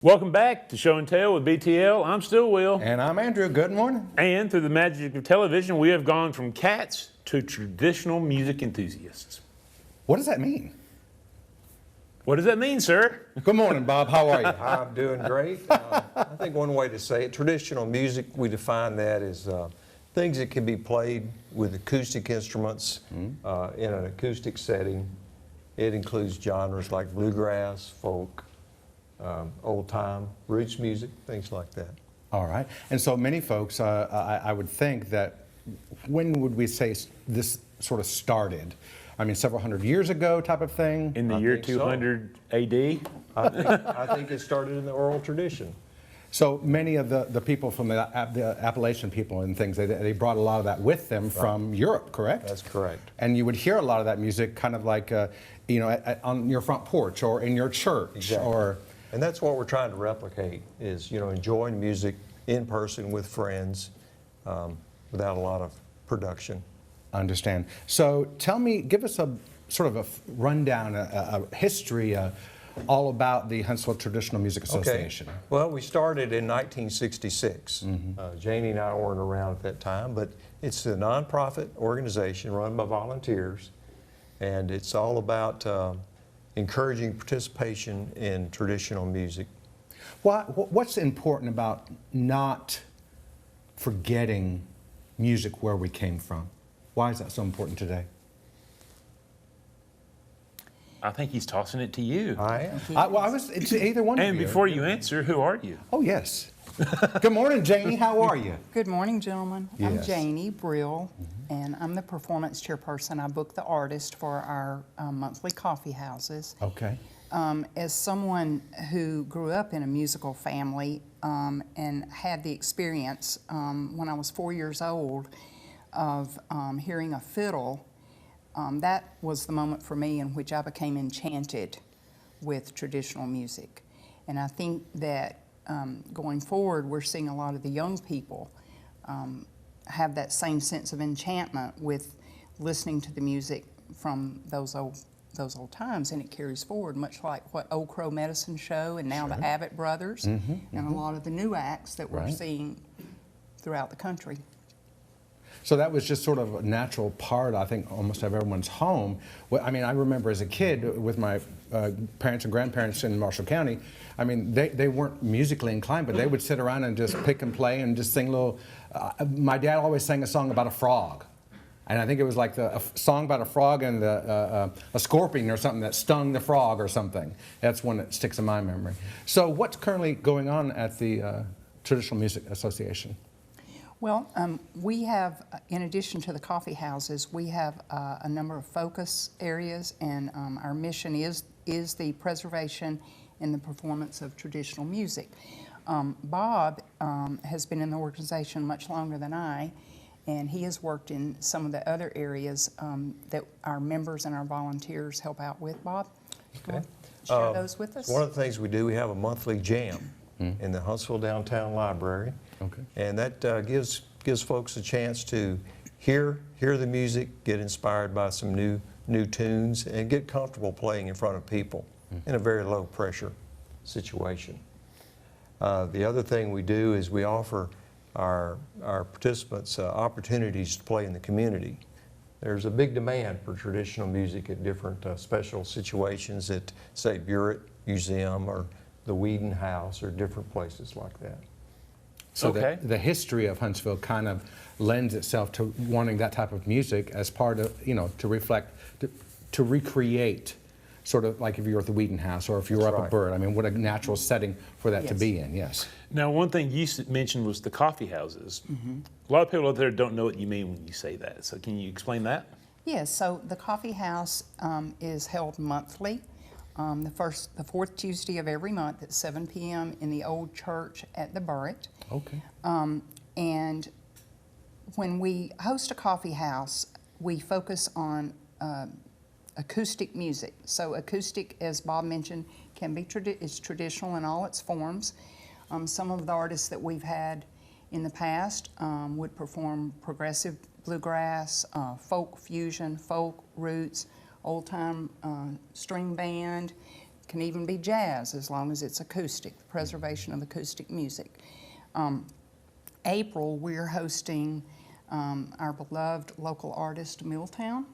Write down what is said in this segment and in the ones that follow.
Welcome back to Show and Tell with BTL. I'm still Will. And I'm Andrew. Good morning. And through the magic of television, we have gone from cats to traditional music enthusiasts. What does that mean? What does that mean, sir? Good morning, Bob. How are you? I'm doing great. I think one way to say it, traditional music, we define that as things that can be played with acoustic instruments in an acoustic setting. It includes genres like bluegrass, folk, old-time, roots music, things like that. All right. And so many folks, I would think that, when would we say this sort of started? I mean, several hundred years ago type of thing? In the year 200 AD? I think it started in the oral tradition. So many of the people from the Appalachian people and things, they brought a lot of that with them from Europe, correct? That's correct. And you would hear a lot of that music kind of like, on your front porch or in your church. Exactly. And that's what we're trying to replicate is, enjoying music in person with friends without a lot of production. I understand. So tell me, give us a sort of a rundown, a history all about the Huntsville Traditional Music Association. Okay. Well, we started in 1966. Janie and I weren't around at that time, but it's a nonprofit organization run by volunteers, and it's all about encouraging participation in traditional music. What's important about not forgetting music where we came from? Why is that so important today? I think he's tossing it to you. I am. It's either one of you. And before you answer, who are you? Oh, yes. Good morning, Janie. How are you? Good morning, gentlemen. I'm Yes. Janie Brill, and I'm the performance chairperson. I book the artist for our monthly coffee houses. Okay. As someone who grew up in a musical family and had the experience when I was 4 years old of hearing a fiddle, that was the moment for me in which I became enchanted with traditional music. And I think that going forward, we're seeing a lot of the young people have that same sense of enchantment with listening to the music from those old times, and it carries forward, much like what Old Crow Medicine Show and now the Abbott Brothers and a lot of the new acts that we're seeing throughout the country. So that was just sort of a natural part, I think, almost of everyone's home. Well, I mean, I remember as a kid with my parents and grandparents in Marshall County, I mean, they weren't musically inclined, but they would sit around and just pick and play and just sing little, my dad always sang a song about a frog. And I think it was like a song about a frog and a scorpion or something that stung the frog or something. That's one that sticks in my memory. So what's currently going on at the Traditional Music Association? Well, we have, in addition to the coffee houses, we have a number of focus areas, and our mission is the preservation and the performance of traditional music. Bob has been in the organization much longer than I, and he has worked in some of the other areas that our members and our volunteers help out with. Bob, Okay. share those with us? One of the things we do, we have a monthly jam in the Huntsville Downtown Library. Okay. And that gives folks a chance to hear the music, get inspired by some new tunes, and get comfortable playing in front of people in a very low pressure situation. The other thing we do is we offer our participants opportunities to play in the community. There's a big demand for traditional music at different special situations at, say, Burritt Museum or the Whedon House or different places like that. So the history of Huntsville kind of lends itself to wanting that type of music as part of, to reflect, to recreate, sort of like if you were at the Whedon House or if you were up at Burritt. I mean, what a natural setting for that to be in, yes. Now, one thing you mentioned was the coffee houses. A lot of people out there don't know what you mean when you say that. So can you explain that? Yes, so the coffee house is held monthly. The fourth Tuesday of every month at 7 p.m. in the old church at the Burritt. Okay. And when we host a coffee house, we focus on acoustic music. So acoustic, as Bob mentioned, can be is traditional in all its forms. Some of the artists that we've had in the past would perform progressive bluegrass, folk fusion, folk roots, old-time string band, can even be jazz as long as it's acoustic, the preservation of acoustic music. April, we're hosting our beloved local artist, Milltown,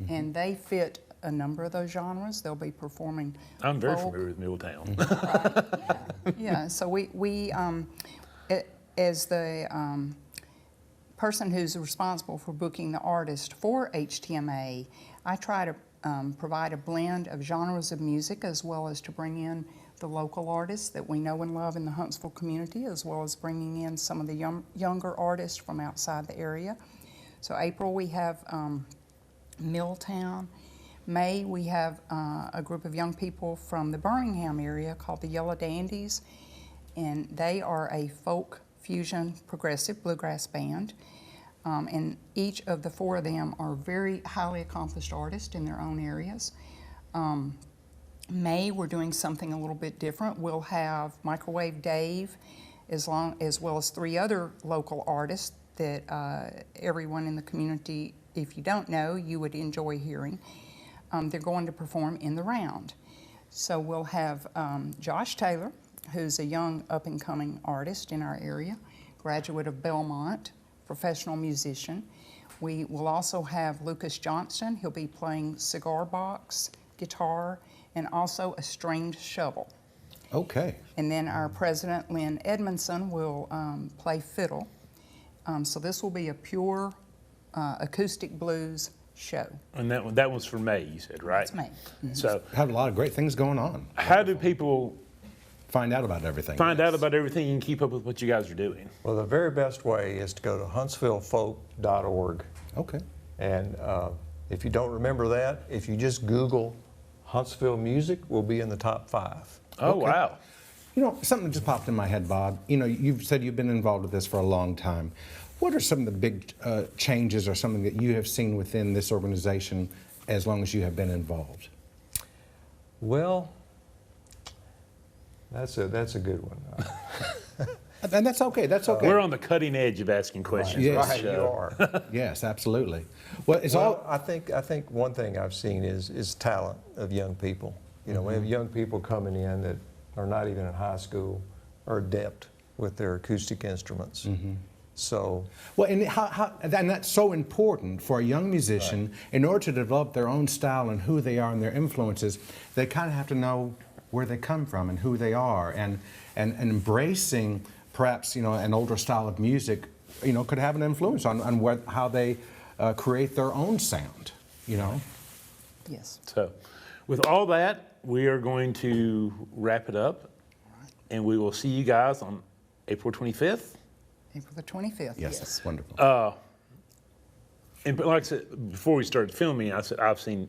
and they fit a number of those genres. They'll be performing I'm very folk. familiar with Milltown. Yeah, so as the person who's responsible for booking the artist for HTMA, I try to provide a blend of genres of music as well as to bring in the local artists that we know and love in the Huntsville community, as well as bringing in some of the younger artists from outside the area. So April we have Milltown. May we have a group of young people from the Birmingham area called the Yellow Dandies, and they are a folk fusion progressive bluegrass band. And each of the four of them are very highly accomplished artists in their own areas. May, we're doing something a little bit different. We'll have Microwave Dave, as well as three other local artists that everyone in the community, if you don't know, you would enjoy hearing. They're going to perform in the round. So we'll have Josh Taylor, who's a young up-and-coming artist in our area, graduate of Belmont, professional musician. We will also have Lucas Johnston. He'll be playing cigar box, guitar, and also a stringed shovel. Okay. And then our president, Lynn Edmondson, will play fiddle. So this will be a pure acoustic blues show. And that was for May, you said, right? That's May. Mm-hmm. So Have a lot of great things going on. how do people Find out about everything. find out about everything and keep up with what you guys are doing? Well, the very best way is to go to huntsvillefolk.org. Okay. And if you don't remember that, if you just Google Huntsville music, we'll be in the top 5. Oh, Okay. wow. You know, something just popped in my head, Bob. You know, you've said you've been involved with this for a long time. What are some of the big changes or something that you have seen within this organization as long as you have been involved? Well, that's a good one. And that's okay. That's okay. We're on the cutting edge of asking questions. Yes. on this Right, you show. are. Yes, absolutely. Well, it's Well, all. I think one thing I've seen is talent of young people. You know, we have young people coming in that are not even in high school or adept with their acoustic instruments. So, Well, and and that's so important for a young musician. In order to develop their own style and who they are and their influences, they kind of have to know where they come from and who they are, and embracing perhaps, you know, an older style of music, you know, could have an influence on how they create their own sound, you know. Yes. So, with all that, we are going to wrap it up, and we will see you guys on April 25th. April the 25th. Yes, that's wonderful. And like I said, before we started filming, I said I've seen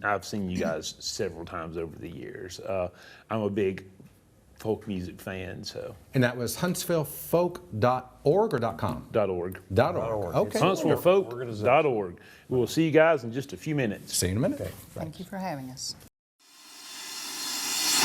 you guys several times over the years. I'm a big folk music fan, so And that was huntsvillefolk.org or .com? .org. .org. Okay. HuntsvilleFolk.org. We will see you guys in just a few minutes. See you in a minute. Thank you for having us.